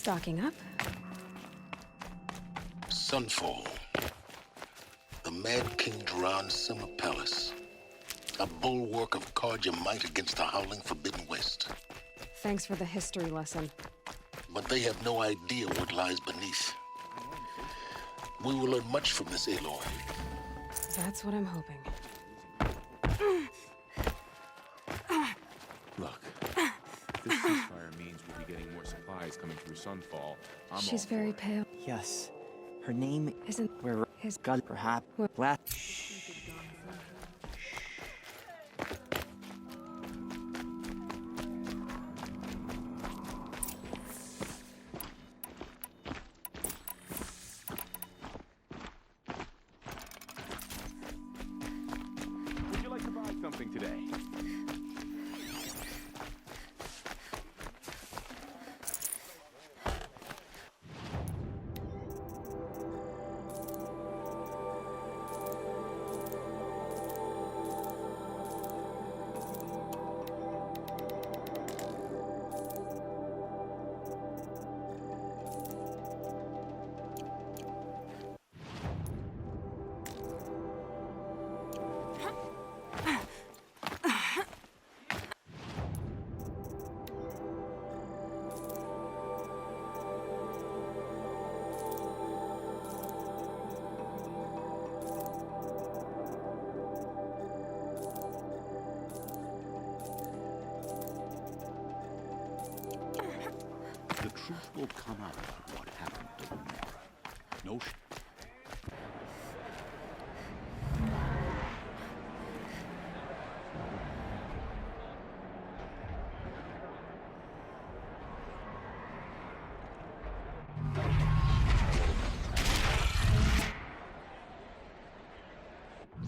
Stocking up. Sunfall. The Mad King Duran's summer palace. A bulwark of Karja might against the howling Forbidden West. Thanks for the history lesson. But they have no idea what lies beneath. We will learn much from this Aloy. That's what I'm hoping. Look, this ceasefire means we'll be getting more supplies coming through Sunfall. She's very pale. Yes. Her name Isn't where his God perhaps last. Would you like to buy something today? The truth will come out about what happened to Nora. No.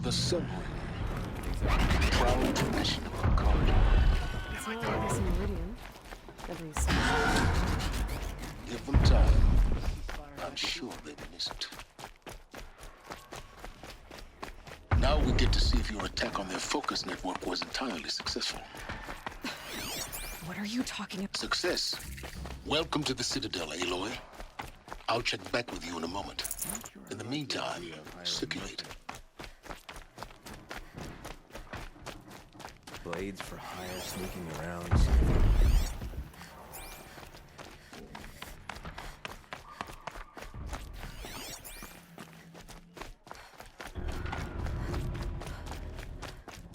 The Sun Ring. Proud tradition of Karja. It's not like this in Meridian. At least. Give them time. I'm sure they miss it. Now we get to see if your attack on their focus network was entirely successful. What are you talking about? Success. Welcome to the Citadel, Aloy. I'll check back with you in a moment. In the meantime, circulate. Blades for hire sneaking around.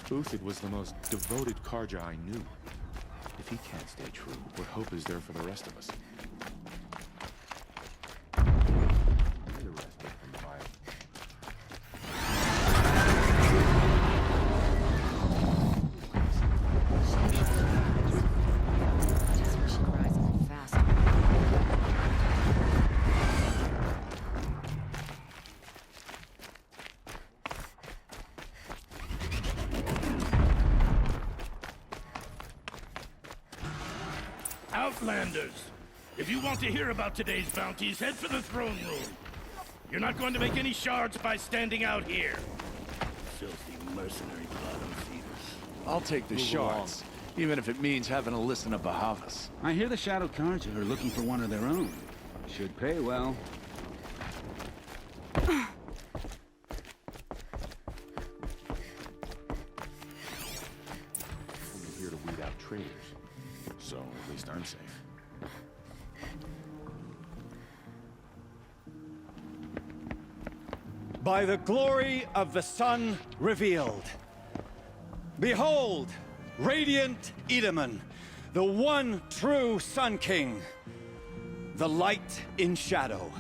Uthid was the most devoted Karja I knew. If he can't stay true, what hope is there for the rest of us? The rest of them file. Outlanders! If you want to hear about today's bounties, head for the throne room. You're not going to make any shards by standing out here. Filthy mercenary bottom feeders. I'll take the Move shards, even if it means having to listen to Bahavas. I hear the Shadow Karja are looking for one of their own. Should pay well. Only here to weed out traitors. So, at least I'm safe. By the glory of the sun revealed. Behold, radiant Edaman, the one true Sun King. The light in shadow,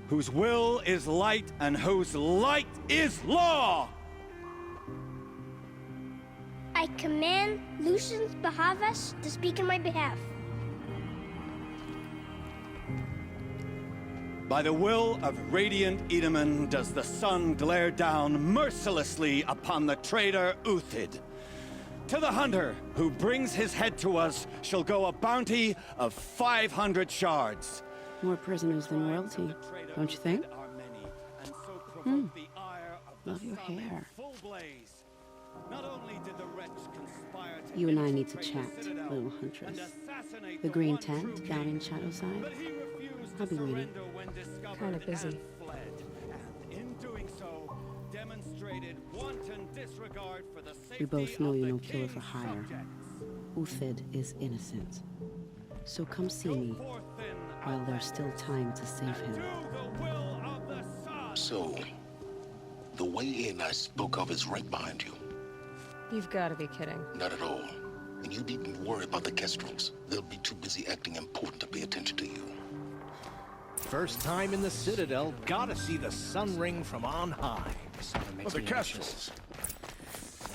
whose will is light and whose light is law! I command Lucius Bahavas to speak in my behalf. By the will of radiant Edaman does the sun glare down mercilessly upon the traitor Uthid. To the hunter who brings his head to us shall go a bounty of 500 shards. More prisoners than royalty, don't you think? Love your hair. You and I need to chat, little huntress. The green tent down in Shadowside? I'll be waiting. surrender when discovered Kinda busy. and fled. And in doing so, demonstrated wanton disregard for the safety We both know of you're the no killer for king's hire. subjects. Uthid is innocent. So come see Go me forth then, while there's still time to save and him. do the will of the sun. So, the way in I spoke of is right behind you. You've got to be kidding. Not at all. And you needn't worry about the Kestrels. They'll be too busy acting important to pay attention to you. First time in the Citadel, gotta see the sun ring from on high. Well, the Kestrels.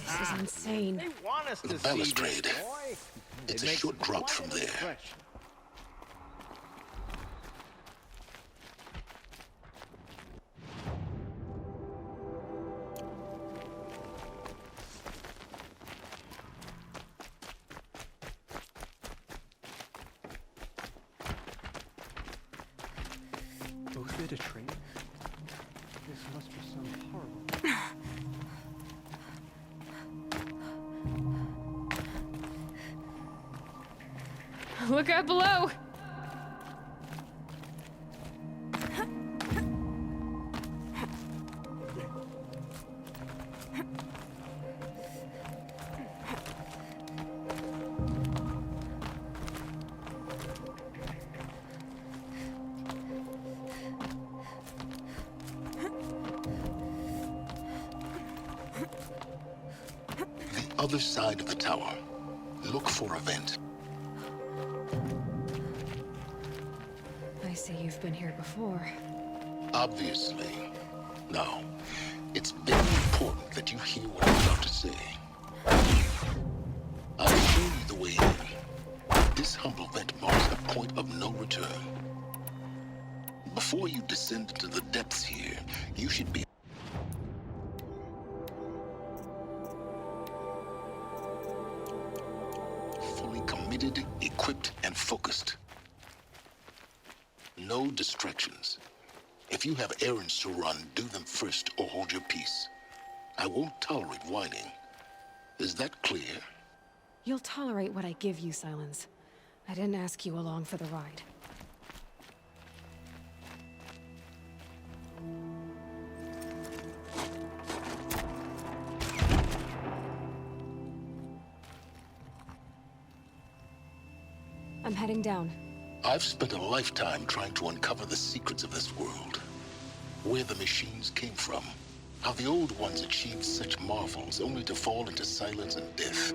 This is insane. They want us to The see balustrade. this, boy. It's It a makes short it drop quite from an there. impression. Both did a trade? This must be some horrible... Look out below! The other side of the tower. Look for a vent. I see you've been here before. Obviously. Now, it's very important that you hear what I'm about to say. I'll show you the way in. This humble vent marks a point of no return. Before you descend into the depths here, you should be fully committed, equipped, and focused. No distractions. If you have errands to run, do them first or hold your peace. I won't tolerate whining. Is that clear? You'll tolerate what I give you, Silence. I didn't ask you along for the ride. I'm heading down. I've spent a lifetime trying to uncover the secrets of this world. Where the machines came from. How the old ones achieved such marvels only to fall into silence and death.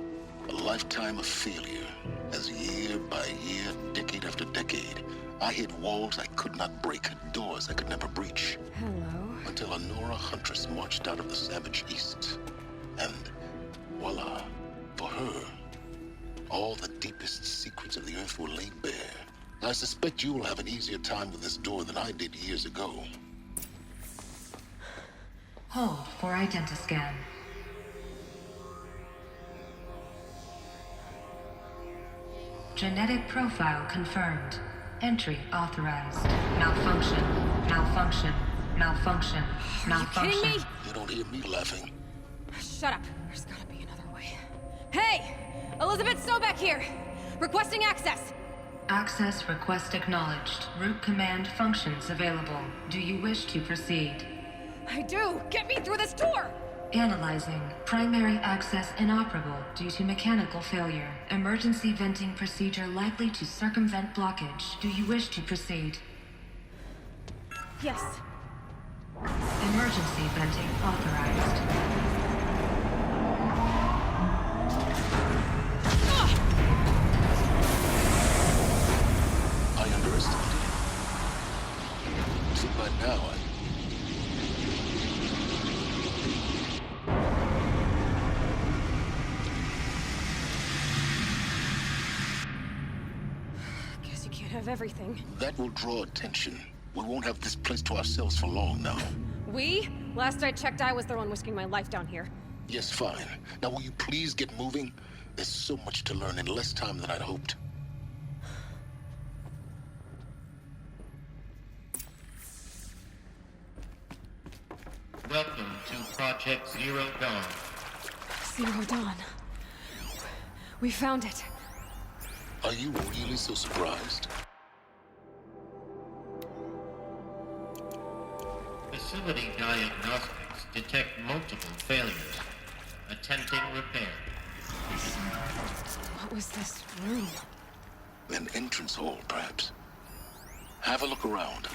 A lifetime of failure. As year by year, decade after decade, I hit walls I could not break, doors I could never breach. Hello. Until a Nora huntress marched out of the savage east. And voila, for her, all the deepest secrets of the earth were laid bare. I suspect you will have an easier time with this door than I did years ago. Hold for identiscan. Genetic profile confirmed. Entry authorized. Malfunction. Malfunction. Malfunction. Malfunction. Are you kidding me? You don't hear me laughing. Shut up. There's gotta be another way. Hey! Elizabeth Sobeck here! Requesting access! Access request acknowledged. Root command functions available. Do you wish to proceed? I do! Get me through this door! Analyzing. Primary access inoperable due to mechanical failure. Emergency venting procedure likely to circumvent blockage. Do you wish to proceed? Yes. Emergency venting authorized. I underestimated you. So by now, Guess you can't have everything. that will draw attention. We won't have this place to ourselves for long now. We? Last I checked, I was the one risking my life down here. Yes, fine. Now will you please get moving? There's so much to learn in less time than I'd hoped. Welcome to Project Zero Dawn. Zero Dawn. We found it. Are you really so surprised? Facility diagnostics detect multiple failures. Attempting repair. What was this room? An entrance hall, perhaps. Have a look around.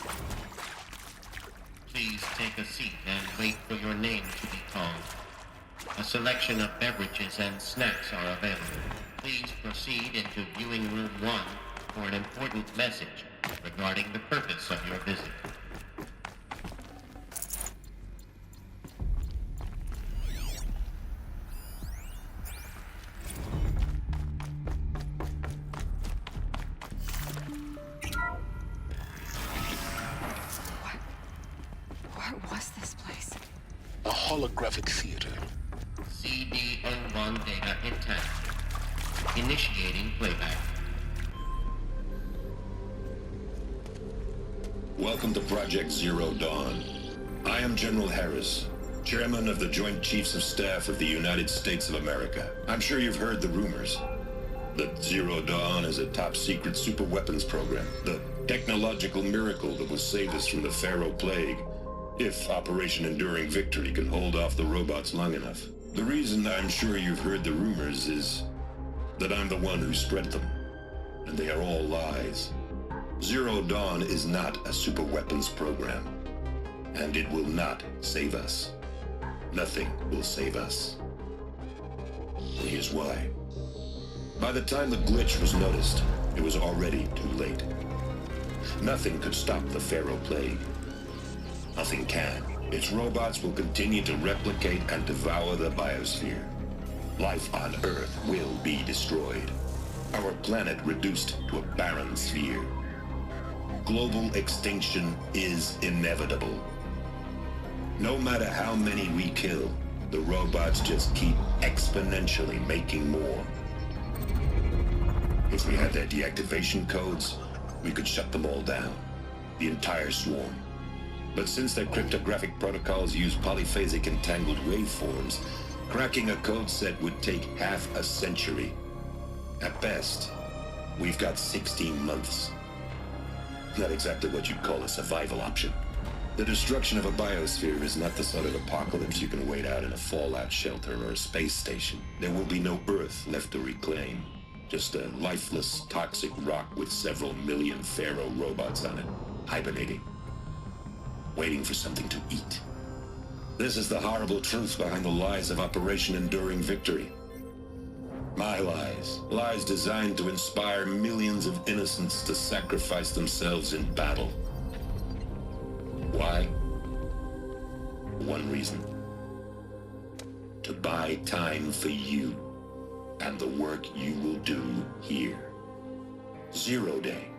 Please take a seat and wait for your name to be called. A selection of beverages and snacks are available. Please proceed into viewing room 1 for an important message regarding the purpose of your visit. What was this place? A holographic theater. CD01 data intact. Initiating playback. Welcome to Project Zero Dawn. I am General Harris, Chairman of the Joint Chiefs of Staff of the United States of America. I'm sure you've heard the rumors that Zero Dawn is a top-secret superweapons program, the technological miracle that will save us from the Pharaoh Plague, if Operation Enduring Victory can hold off the robots long enough. The reason I'm sure you've heard the rumors is that I'm the one who spread them, and they are all lies. Zero Dawn is not a superweapons program, and it will not save us. Nothing will save us. And here's why. By the time the glitch was noticed, it was already too late. Nothing could stop the Pharaoh Plague. Nothing can. Its robots will continue to replicate and devour the biosphere. Life on Earth will be destroyed. Our planet reduced to a barren sphere. Global extinction is inevitable. No matter how many we kill, the robots just keep exponentially making more. If we had their deactivation codes, we could shut them all down. The entire swarm. But since their cryptographic protocols use polyphasic entangled waveforms, cracking a code set would take half a century. At best, we've got 16 months. Not exactly what you'd call a survival option. The destruction of a biosphere is not the sort of apocalypse you can wait out in a fallout shelter or a space station. There will be no Earth left to reclaim. Just a lifeless, toxic rock with several million Pharaoh robots on it, hibernating. Waiting for something to eat. This is the horrible truth behind the lies of Operation Enduring Victory. My lies. Lies designed to inspire millions of innocents to sacrifice themselves in battle. Why? One reason. To buy time for you and the work you will do here. Zero Day.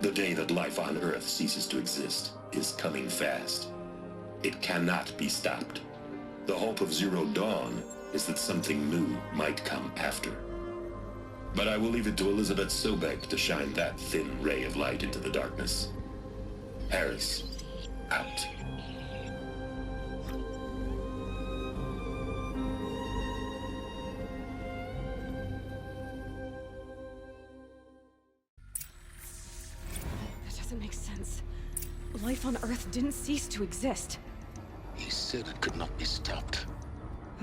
The day that life on Earth ceases to exist is coming fast. It cannot be stopped. The hope of Zero Dawn is that something new might come after. But I will leave it to Elizabeth Sobek to shine that thin ray of light into the darkness. Harris, out. That doesn't make sense. Life on Earth didn't cease to exist. He said it could not be stopped.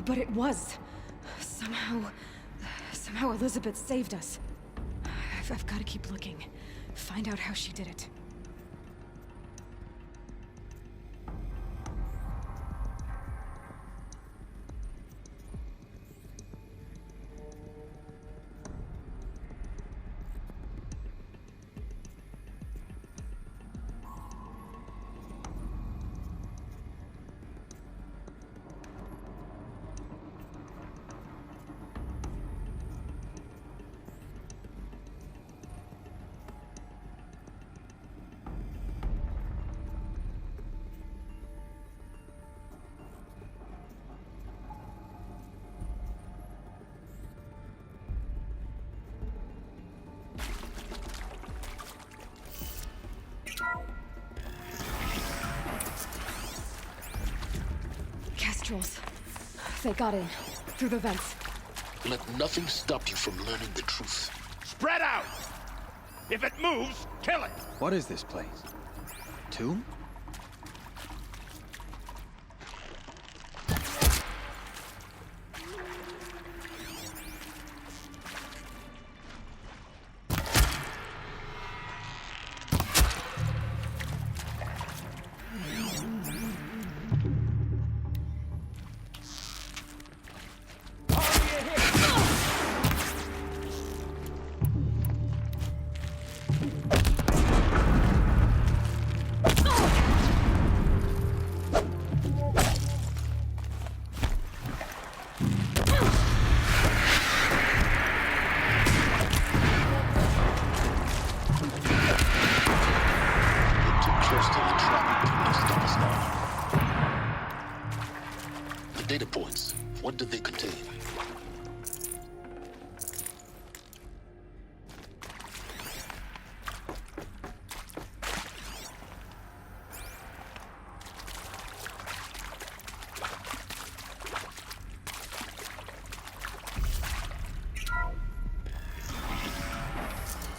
But it was. Somehow Elizabeth saved us. I've got to keep looking. Find out how she did it. They got in, through the vents. Let nothing stop you from learning the truth. Spread out! If it moves, kill it! What is this place? Tomb? close to the trap to stop us now. The data points, what did they contain?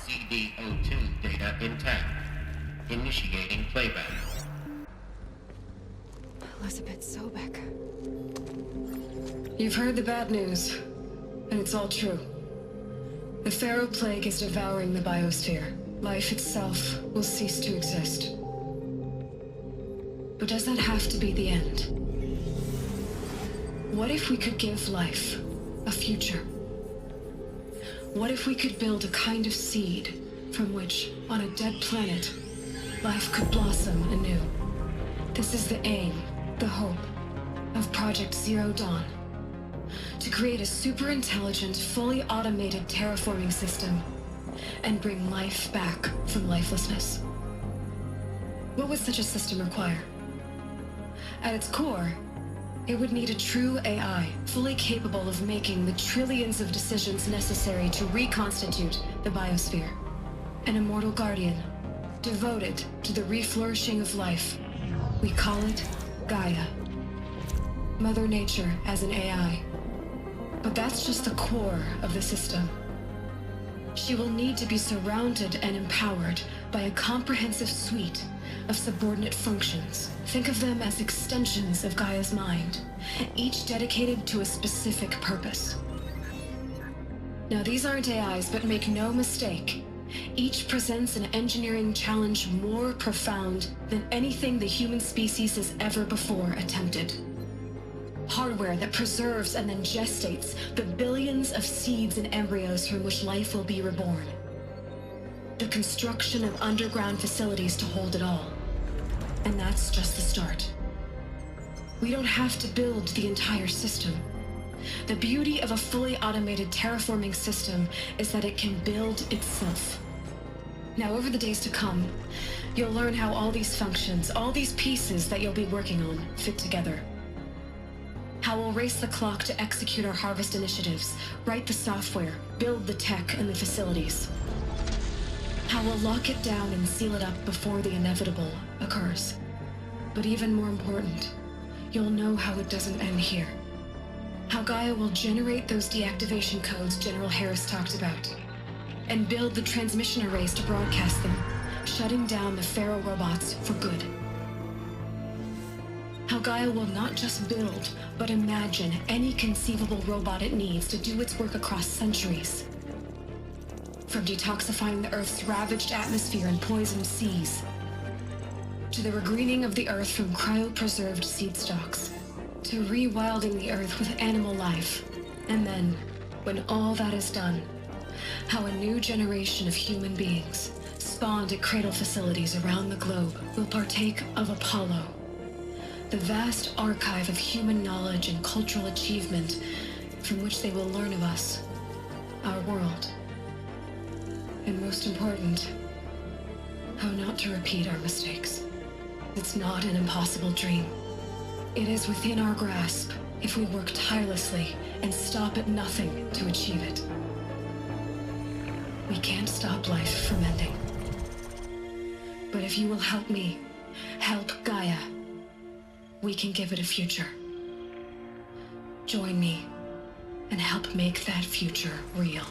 CD02 data intact. Initiating playback. Elizabeth Sobek. You've heard the bad news, and it's all true. The Pharaoh Plague is devouring the biosphere. Life itself will cease to exist. But does that have to be the end? What if we could give life a future? What if we could build a kind of seed from which, on a dead planet, life could blossom anew? This is the aim, the hope, of Project Zero Dawn. To create a super-intelligent, fully automated terraforming system and bring life back from lifelessness. What would such a system require? At its core, it would need a true AI, fully capable of making the trillions of decisions necessary to reconstitute the biosphere. An immortal guardian, devoted to the reflourishing of life. We call it Gaia. Mother Nature as an AI. But that's just the core of the system. She will need to be surrounded and empowered by a comprehensive suite of subordinate functions. Think of them as extensions of Gaia's mind, each dedicated to a specific purpose. Now, these aren't AIs, but make no mistake, each presents an engineering challenge more profound than anything the human species has ever before attempted. Hardware that preserves and then gestates the billions of seeds and embryos from which life will be reborn. The construction of underground facilities to hold it all. And that's just the start. We don't have to build the entire system. The beauty of a fully automated terraforming system is that it can build itself. Now, over the days to come, you'll learn how all these functions, all these pieces that you'll be working on, fit together. How we'll race the clock to execute our harvest initiatives, write the software, build the tech and the facilities. How we'll lock it down and seal it up before the inevitable occurs. But even more important, you'll know how it doesn't end here. How Gaia will generate those deactivation codes General Harris talked about, and build the transmission arrays to broadcast them, shutting down the Pharaoh robots for good. How Gaia will not just build, but imagine any conceivable robot it needs to do its work across centuries. From detoxifying the Earth's ravaged atmosphere and poisoned seas, to the regreening of the Earth from cryopreserved seed stalks, to rewilding the Earth with animal life. And then, when all that is done, how a new generation of human beings, spawned at cradle facilities around the globe, will partake of Apollo, the vast archive of human knowledge and cultural achievement from which they will learn of us, our world. And most important, how not to repeat our mistakes. It's not an impossible dream. It is within our grasp if we work tirelessly and stop at nothing to achieve it. We can't stop life from ending. But if you will help me, help Gaia, we can give it a future. Join me and help make that future real.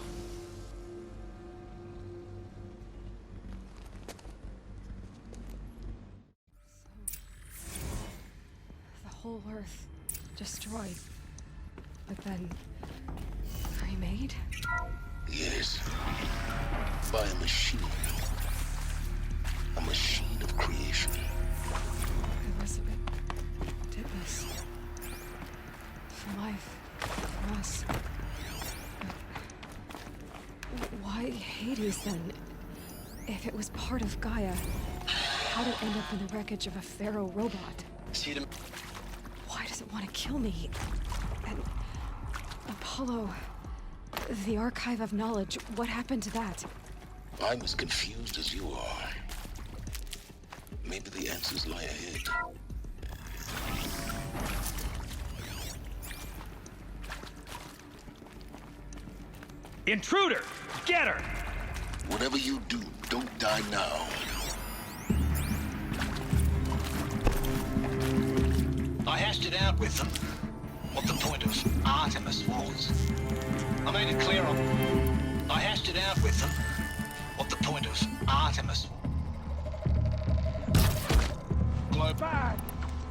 The whole Earth destroyed, but then remade? Yes. By a machine. A machine of creation. Elizabeth did this. For life. For us. But why Hades then? If it was part of Gaia, how'd it end up in the wreckage of a Pharaoh robot? Why does it want to kill me? And Apollo, the archive of knowledge, what happened to that? I'm as confused as you are. Maybe the answers lie ahead. Intruder! Get her! Whatever you do, don't die now. I hashed it out with them, what the point of Artemis was. I made it clear I hashed it out with them, what the point of Artemis was.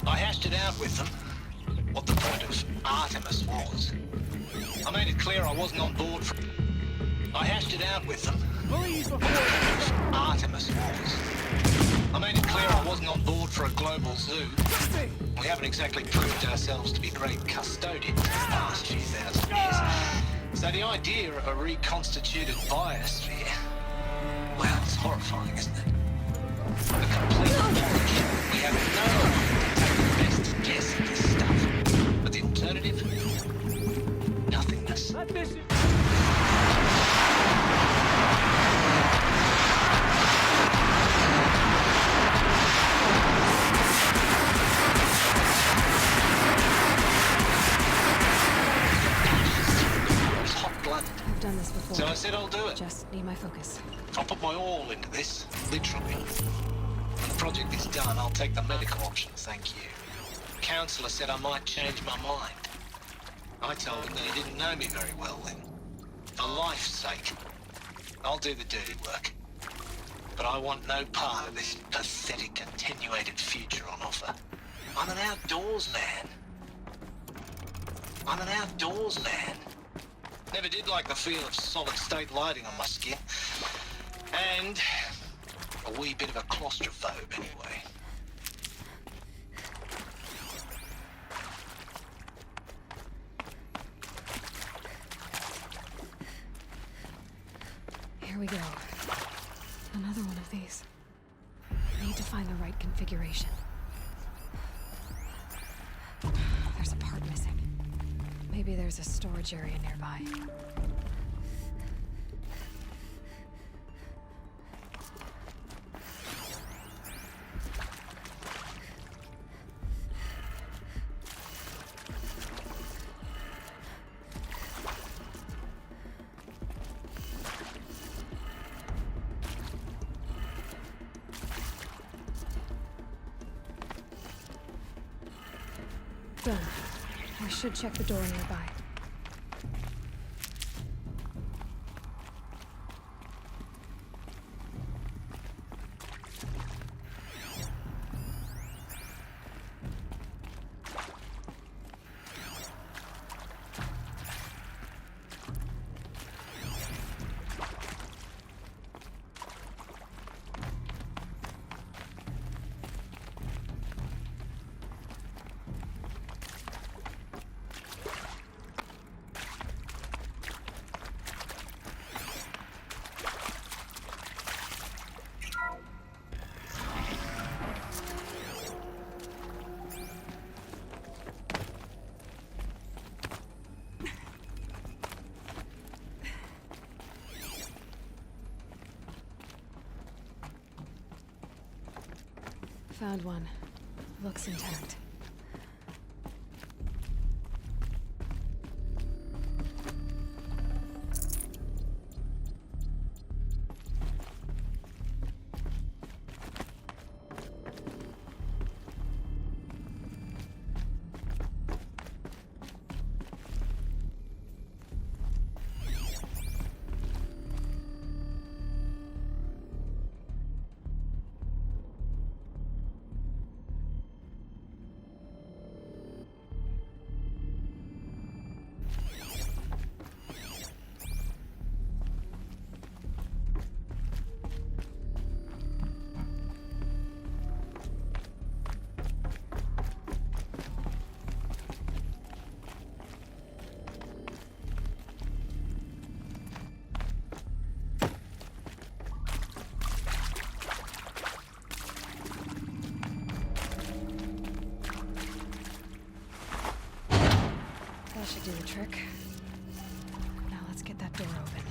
I hashed it out with them, what the point of Artemis was. I made it clear I wasn't on board for... I hashed it out with them, what the point of Artemis was. I made it clear I wasn't on board for a global zoo. We haven't exactly proved ourselves to be great custodians in the past few thousand years. So the idea of a reconstituted biosphere, well, it's horrifying, isn't it? The complete apology. We have no idea to take the best guess at this stuff. But the alternative? Nothingness. I've done this before. So I said I'll do it. Just need my focus. I'll put my all into this, literally. When the project is done, I'll take the medical option, thank you. The counsellor said I might change my mind. I told him that he didn't know me very well then. For life's sake, I'll do the dirty work. But I want no part of this pathetic, attenuated future on offer. I'm an outdoors man. I'm an outdoors man. Never did like the feel of solid-state lighting on my skin. And a wee bit of a claustrophobe, anyway. Here we go. Another one of these. Need to find the right configuration. There's a part missing. Maybe there's a storage area nearby. Done. I should check the door nearby. Found one. Looks intact. That should do the trick. Now let's get that door open.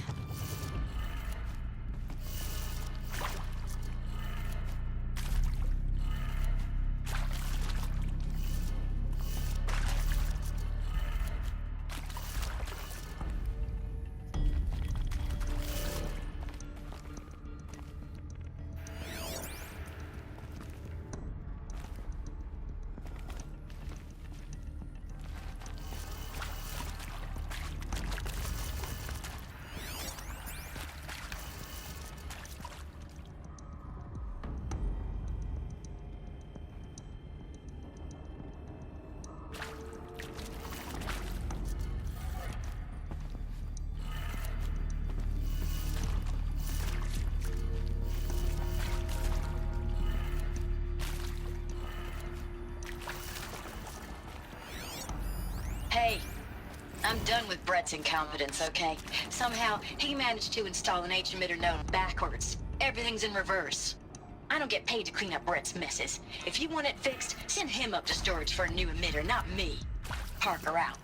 done with Brett's incompetence, okay? Somehow, he managed to install an H-emitter node backwards. Everything's in reverse. I don't get paid to clean up Brett's messes. If you want it fixed, send him up to storage for a new emitter, not me. Parker out.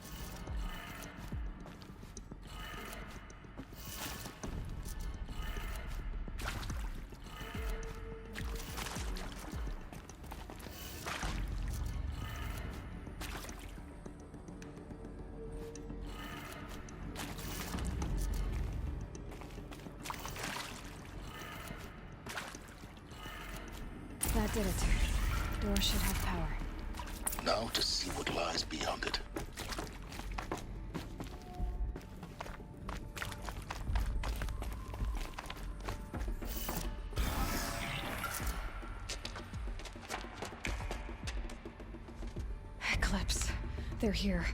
That did it. Door should have power. Now to see what lies beyond it. Eclipse. They're here.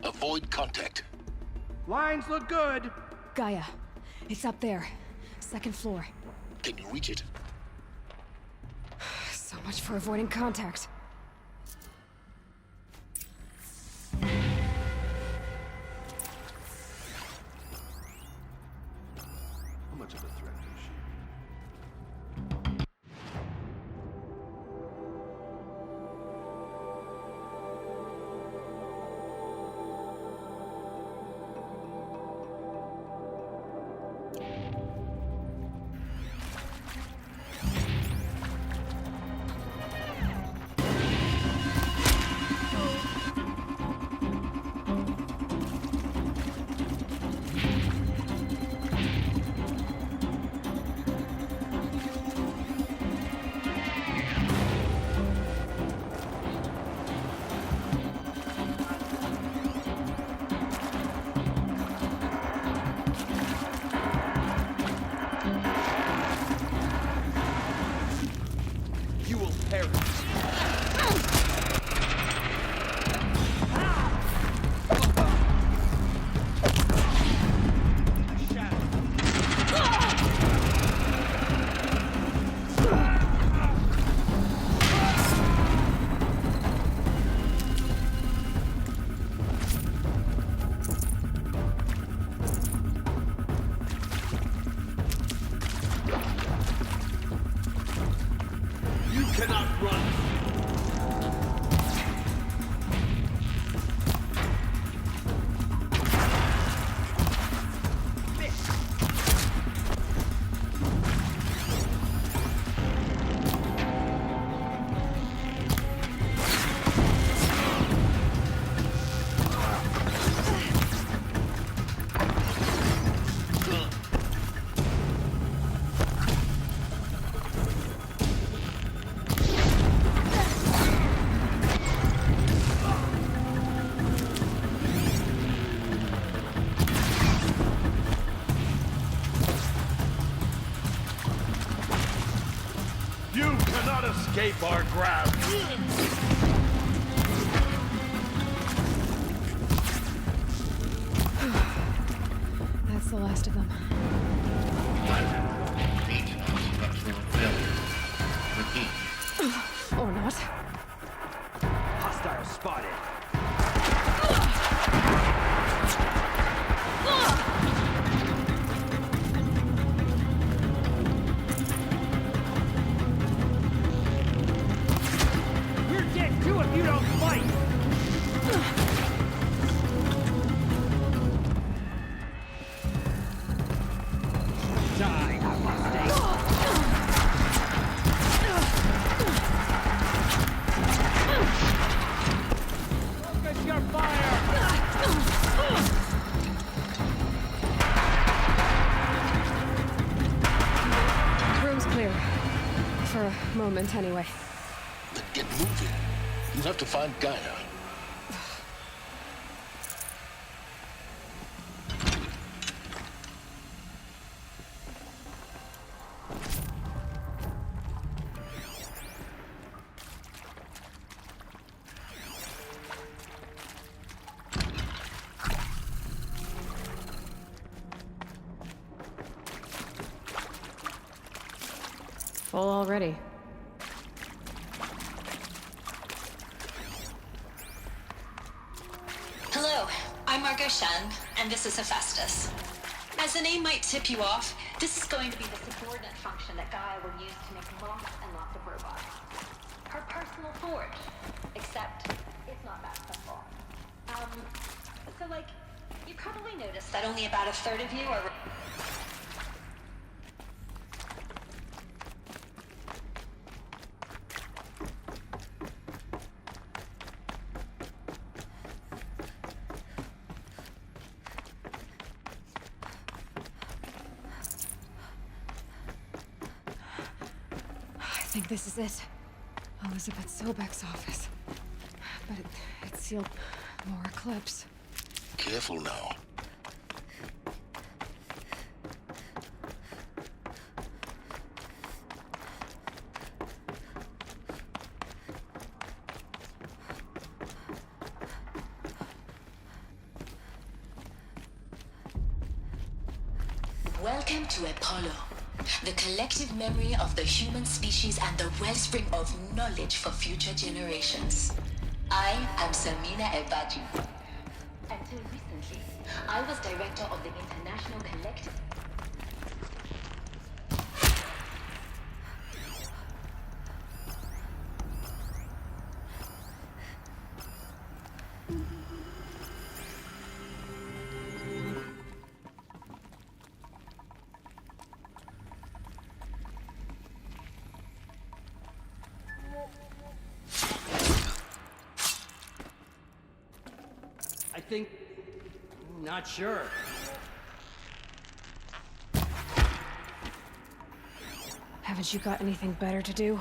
Avoid contact. Lines look good. Gaia. It's up there. Second floor. Can you reach it? So much for avoiding contact. How much of a threat is she? Escape our grab. That's the last of them. Regional structural failure. Repeat. Or not. Hostile spotted. If you don't fight! Die, apostate! Focus your fire! Room's clear. For a moment, anyway. Then get moving. You have to find Gaia. Full already. Hello, I'm Margot Shen, and this is Hephaestus. As the name might tip you off, this is going to be the subordinate function that Gaia will use to make lots and lots of robots. Her personal forge, except it's not that simple. So like, you probably noticed that only about a third of you are... I think this is it. Elizabeth Sobek's office. But it's sealed. More eclipse. Careful now. Welcome to Apollo, the collective memory of the human species and the wellspring of knowledge for future generations. I am Samina Ebaju. Until recently, I was director of the International Collective. I think... not sure. Haven't you got anything better to do?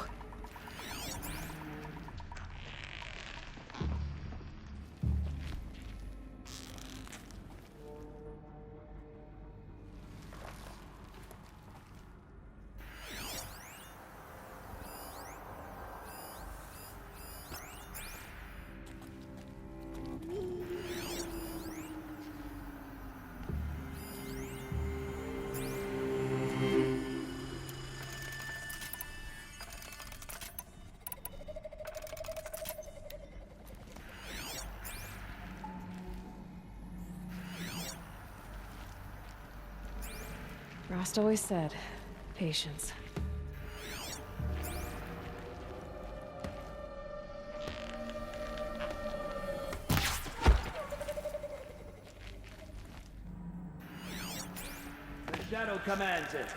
Rost always said, patience. The Shadow commands it.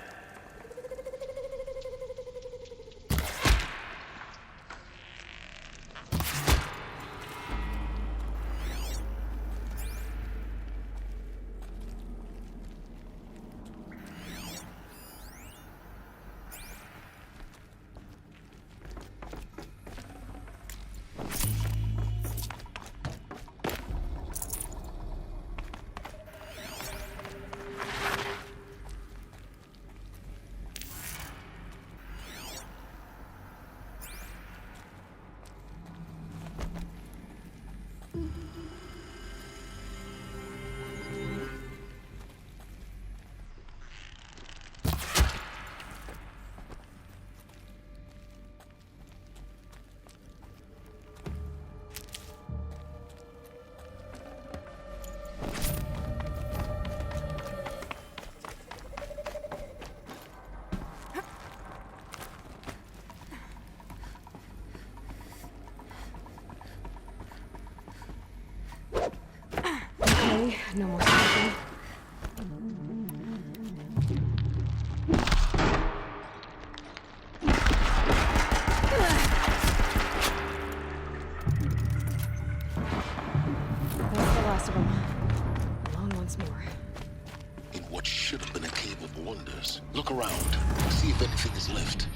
Okay, no more sleeping. That's the last of them. Alone once more. In what should have been a cave of wonders. Look around. See if anything is left.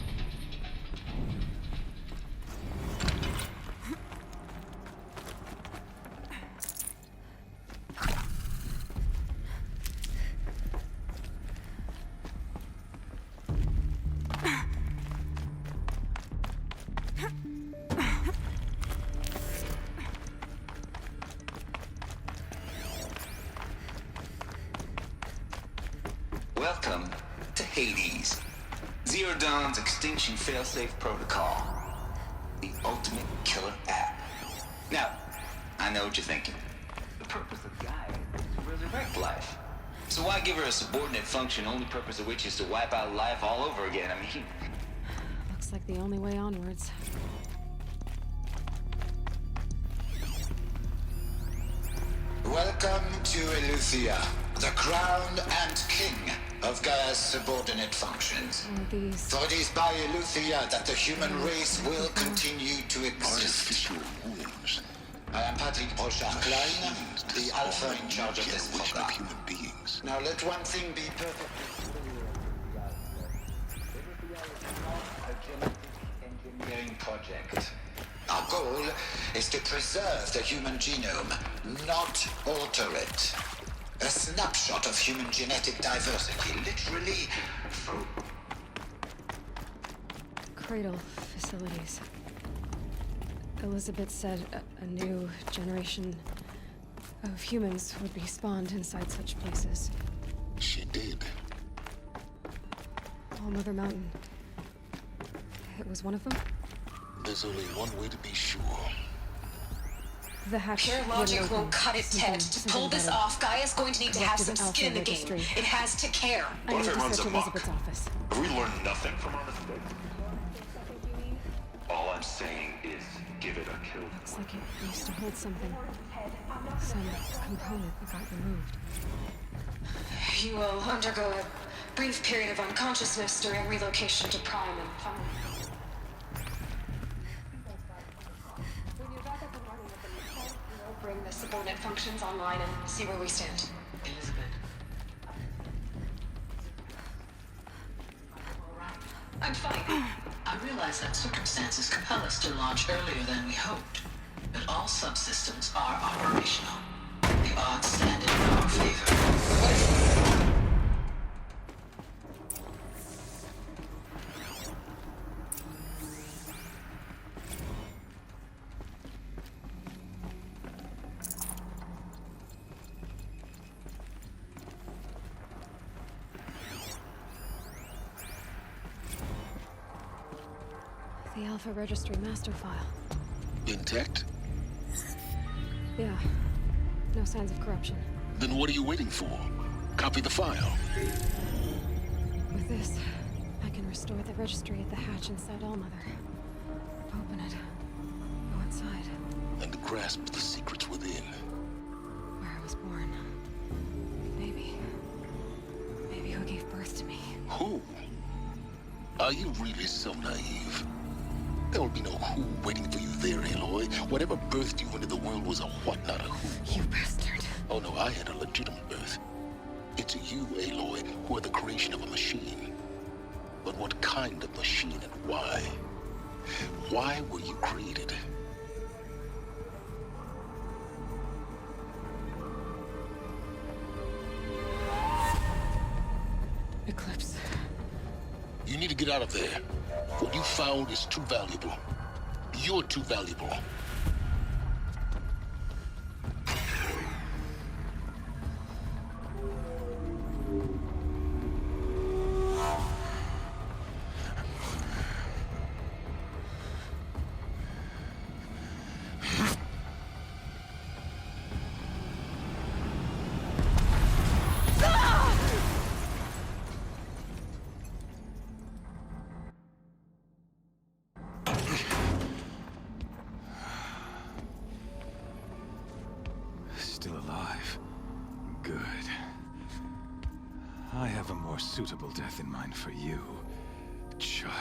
Welcome to Hades, Zero Dawn's extinction failsafe protocol, the ultimate killer app. Now, I know what you're thinking. The purpose of Gaia direct life. So why give her a subordinate function, only purpose of which is to wipe out life all over again? I mean... Looks like the only way onwards. Welcome to Eleuthia, the crown and king of Gaia's subordinate functions. For it is by Eleuthia that the human race will continue to exist. Artificial wounds. I am Patrick Brochard-Klein, the alpha in charge of this program. Human beings. Now let one thing be perfectly clear. A genetic engineering project. Our goal is to preserve the human genome, not alter it. A snapshot of human genetic diversity, literally. Cradle facilities. Elizabeth said a new generation of humans would be spawned inside such places. She did. All Mother Mountain. It was one of them? There's only one way to be sure. The hatch. Pure logic won't cut it, Ted. To pull this off, Gaia's going to need to have some skin in the game. It has to care. What if it runs amok? Elizabeth's office. Have we learned nothing from our mistakes? All I'm saying is give it a kill. Looks like it used to hold something. Some component that got removed. You will undergo a brief period of unconsciousness during relocation to Prime and Fine. When you're back up and running with the new site, we'll bring the subordinate functions online and see where we stand. Elizabeth. I'm fine. I realize that circumstances compel us to launch earlier than we hoped, but all subsystems are operational. The odds stand in our favor. The Alpha Registry master file. Intact? Yeah. No signs of corruption. Then what are you waiting for? Copy the file. With this, I can restore the registry at the hatch inside Allmother. Open it. Go inside. And grasp the secrets within. Where I was born. Maybe who gave birth to me. Who? Are you really so naive? There will be no who waiting for you there, Aloy. Whatever birthed you into the world was a what, not a who. You bastard. Oh no, I had a legitimate birth. It's you, Aloy, who are the creation of a machine. But what kind of machine and why? Why were you created? Eclipse. You need to get out of there. What you found is too valuable. You're too valuable. Still alive. Good. I have a more suitable death in mind for you, child.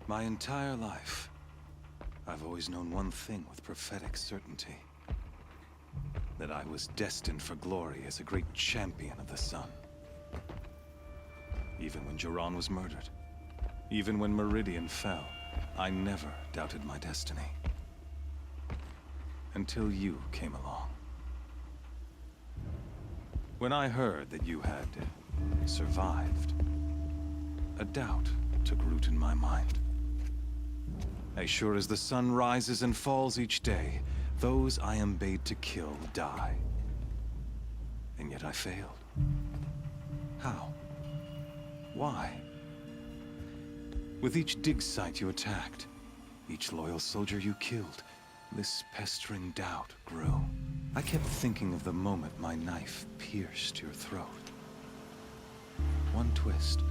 My entire life, I've always known one thing with prophetic certainty. That I was destined for glory as a great champion of the sun. Even when Jiran was murdered, even when Meridian fell, I never doubted my destiny. Until you came along. When I heard that you had survived, a doubt took root in my mind. As sure as the sun rises and falls each day, those I am bade to kill die. and yet I failed. How? Why? With each dig site you attacked, each loyal soldier you killed, this pestering doubt grew. I kept thinking of the moment my knife pierced your throat. One twist,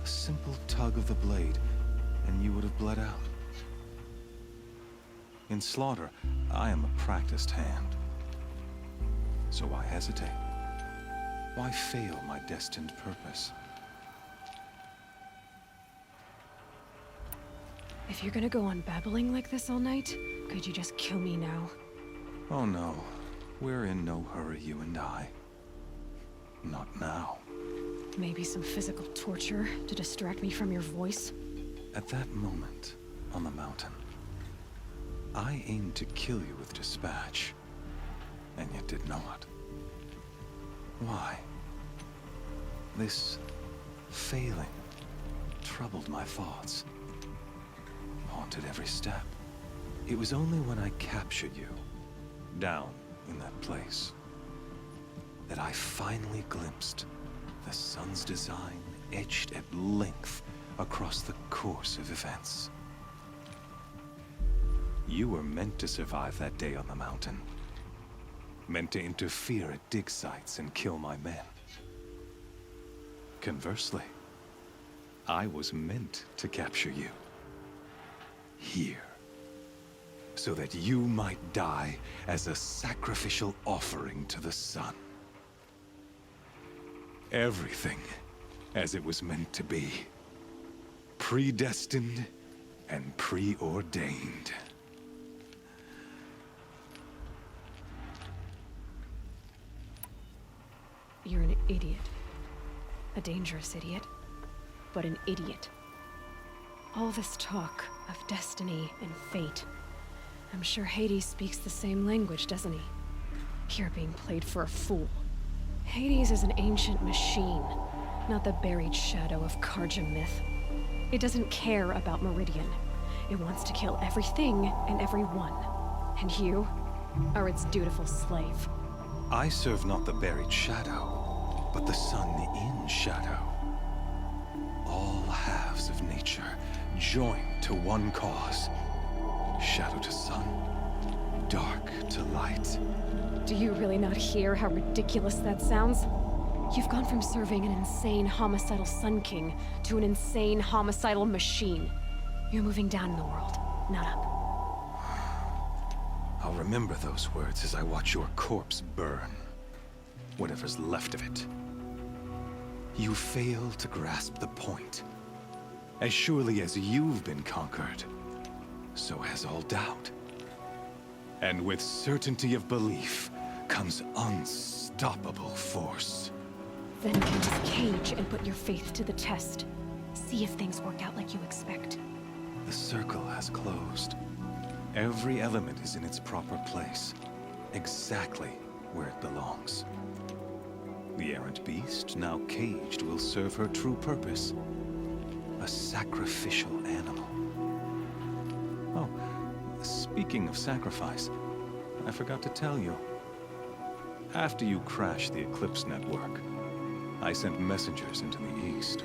a simple tug of the blade, and you would have bled out. In slaughter, I am a practiced hand. So why hesitate? Why fail my destined purpose? If you're gonna go on babbling like this all night, could you just kill me now? Oh no, we're in no hurry, you and I. Not now. Maybe some physical torture to distract me from your voice? At that moment, on the mountain, I aimed to kill you with dispatch, and yet did not. Why? This failing troubled my thoughts, haunted every step. It was only when I captured you, down in that place, that I finally glimpsed the sun's design etched at length across the course of events. You were meant to survive that day on the mountain. Meant to interfere at dig sites and kill my men. Conversely, I was meant to capture you. Here. So that you might die as a sacrificial offering to the sun. Everything as it was meant to be. Predestined and preordained. You're an idiot. A dangerous idiot, but an idiot. All this talk of destiny and fate. I'm sure Hades speaks the same language, doesn't he? You're being played for a fool. Hades is an ancient machine, not the buried shadow of Karja myth. It doesn't care about Meridian. It wants to kill everything and everyone. And you are its dutiful slave. I serve not the buried shadow, but the sun in shadow. All halves of nature joined to one cause. Shadow to sun, dark to light. Do you really not hear how ridiculous that sounds? You've gone from serving an insane homicidal Sun King to an insane homicidal machine. You're moving down in the world, not up. I'll remember those words as I watch your corpse burn. Whatever's left of it. You fail to grasp the point. As surely as you've been conquered, so has all doubt. And with certainty of belief comes unstoppable force. Then get this cage and put your faith to the test. See if things work out like you expect. The circle has closed. Every element is in its proper place, exactly where it belongs. The errant beast, now caged, will serve her true purpose. A sacrificial animal. Oh, speaking of sacrifice, I forgot to tell you. After you crashed the Eclipse network, I sent messengers into the east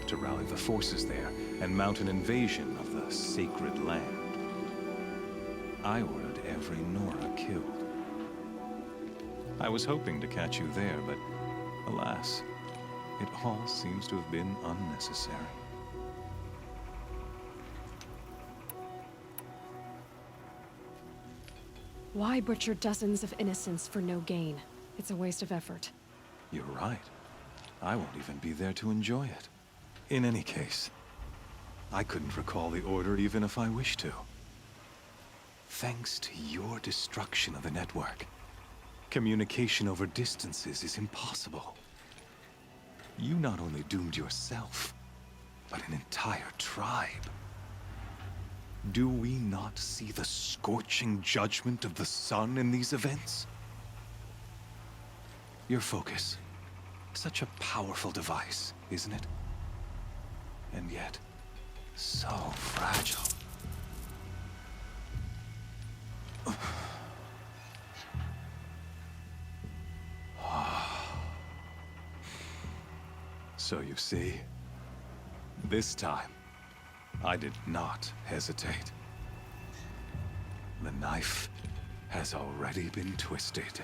to rally the forces there and mount an invasion of the sacred land. I ordered every Nora killed. I was hoping to catch you there, but alas, it all seems to have been unnecessary. Why butcher dozens of innocents for no gain? It's a waste of effort. You're right. I won't even be there to enjoy it. In any case, I couldn't recall the order even if I wished to. Thanks to your destruction of the network, communication over distances is impossible. You not only doomed yourself, but an entire tribe. Do we not see the scorching judgment of the sun in these events? Your focus, such a powerful device, isn't it? And yet, so fragile. So you see, this time, I did not hesitate. The knife has already been twisted.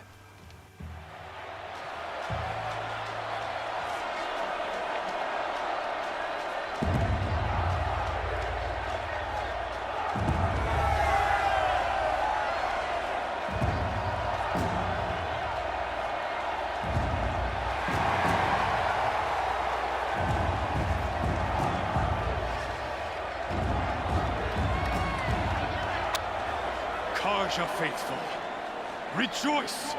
Karja faithful, rejoice!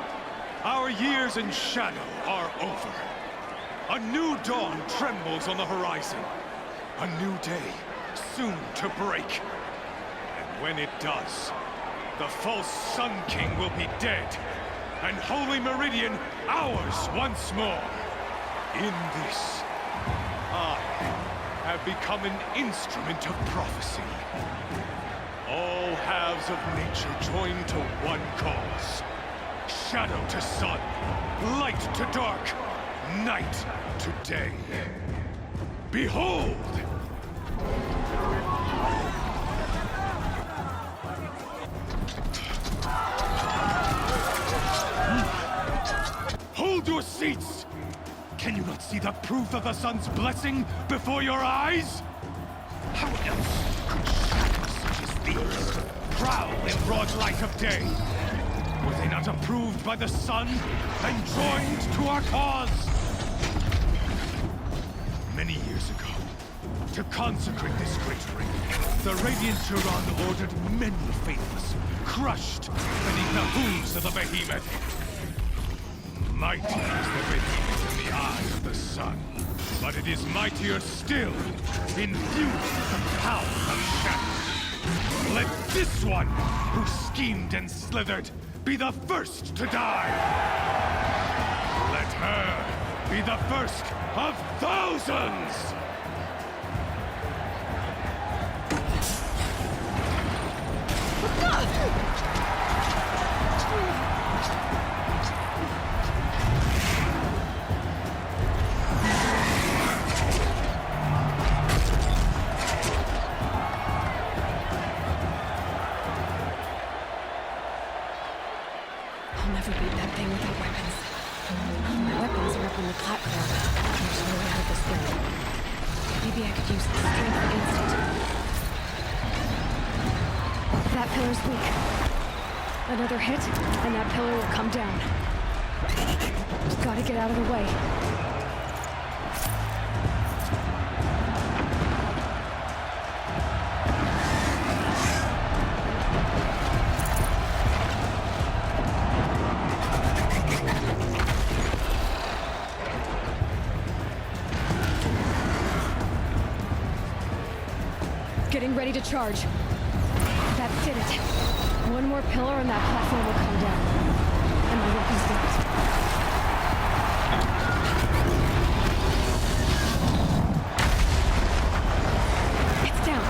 Our years in shadow are over. A new dawn trembles on the horizon. A new day soon to break. And when it does, the false Sun King will be dead, and Holy Meridian ours once more. In this, I have become an instrument of prophecy. All halves of nature join to one cause. Shadow to sun, light to dark, night to day. Behold! Hold your seats! Can you not see the proof of the sun's blessing before your eyes? How else could shadows such as these prowl in broad light of day? Were they not approved by the sun and joined to our cause? Many years ago, to consecrate this great ring, the Radiant Turan ordered many faithless, crushed beneath the hooves of the behemoth. Mighty is the behemoth in the eye of the sun, but it is mightier still, infused with the power of shadow. Let this one, who schemed and slithered, be the first to die. Let her be the first of thousands! I'll never beat that thing without weapons. My weapons are up on the platform. There's no way out this thing. Maybe I could use the strength against it. That pillar's weak. Another hit, and that pillar will come down. Just gotta get out of the way. Getting ready to charge. That did it. One more pillar and that platform will come down. And my weapon's locked. It's down.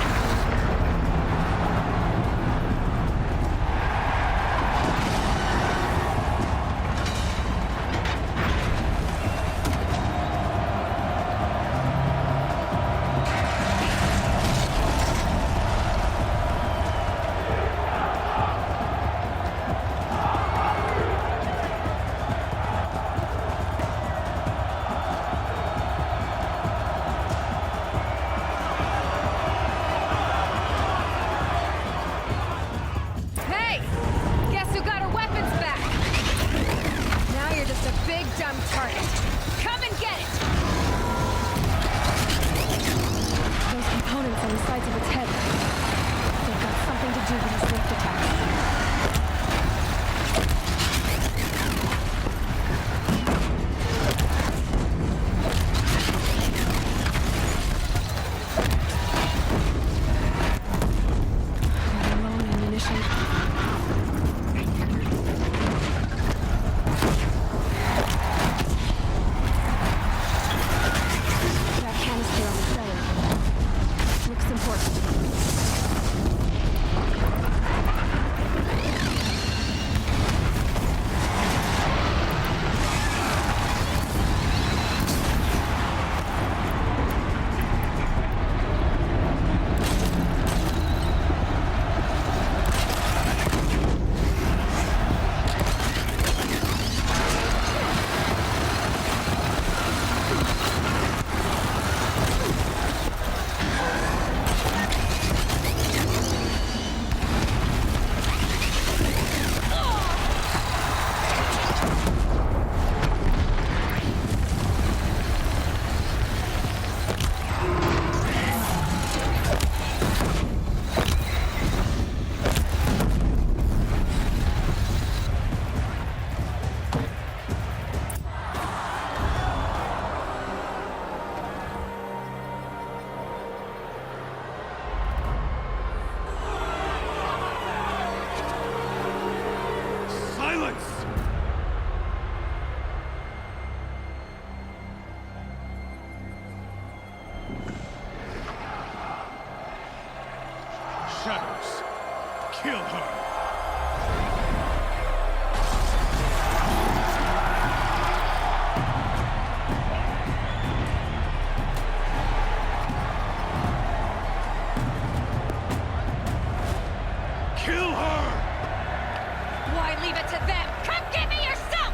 Silence! Shadows. Kill her. Kill her! Why leave it to them? Come get me yourself!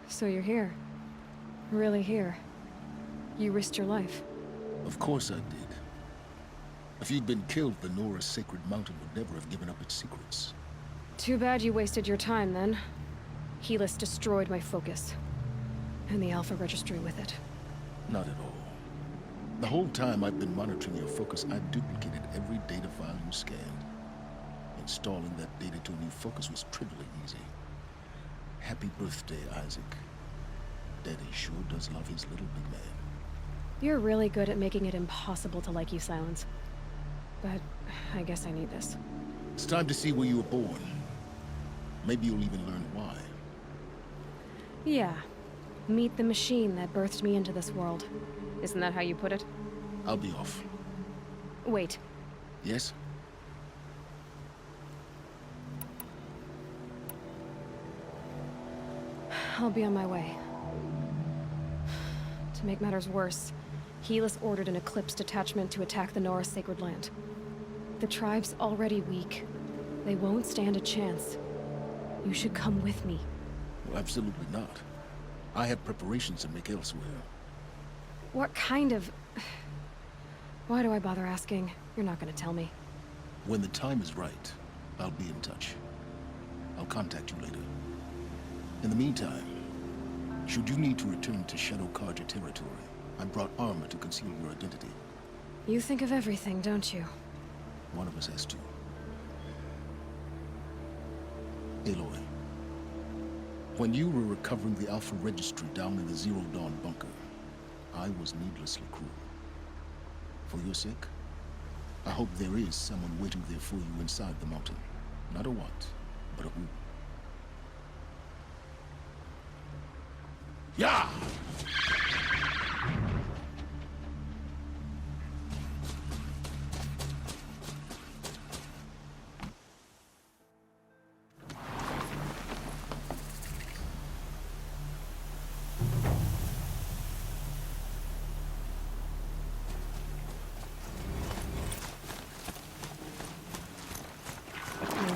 So you're here. Really here. You risked your life. Of course I did. If you'd been killed, the Nora's sacred mountain would never have given up its secrets. Too bad you wasted your time, then. Helis destroyed my focus. And the Alpha Registry with it. Not at all. The whole time I've been monitoring your focus, I've duplicated every data file you scanned. Installing that data to a new focus was trivially easy. Happy birthday, Isaac. Daddy sure does love his little big man. You're really good at making it impossible to like you, Silence. But I guess I need this. It's time to see where you were born. Maybe you'll even learn why. Yeah. Meet the machine that birthed me into this world. Isn't that how you put it? I'll be off. Wait. Yes? I'll be on my way. To make matters worse, Helis ordered an Eclipse detachment to attack the Nora Sacred Land. The tribe's already weak. They won't stand a chance. You should come with me. Well, absolutely not. I have preparations to make elsewhere. What kind of... Why do I bother asking? You're not gonna tell me. When the time is right, I'll be in touch. I'll contact you later. In the meantime, should you need to return to Shadow Karja territory, I brought armor to conceal your identity. You think of everything, don't you? One of us has to. Aloy, when you were recovering the Alpha Registry down in the Zero Dawn bunker, I was needlessly cruel. For your sake, I hope there is someone waiting there for you inside the mountain. Not a what, but a who. Yeah!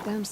Them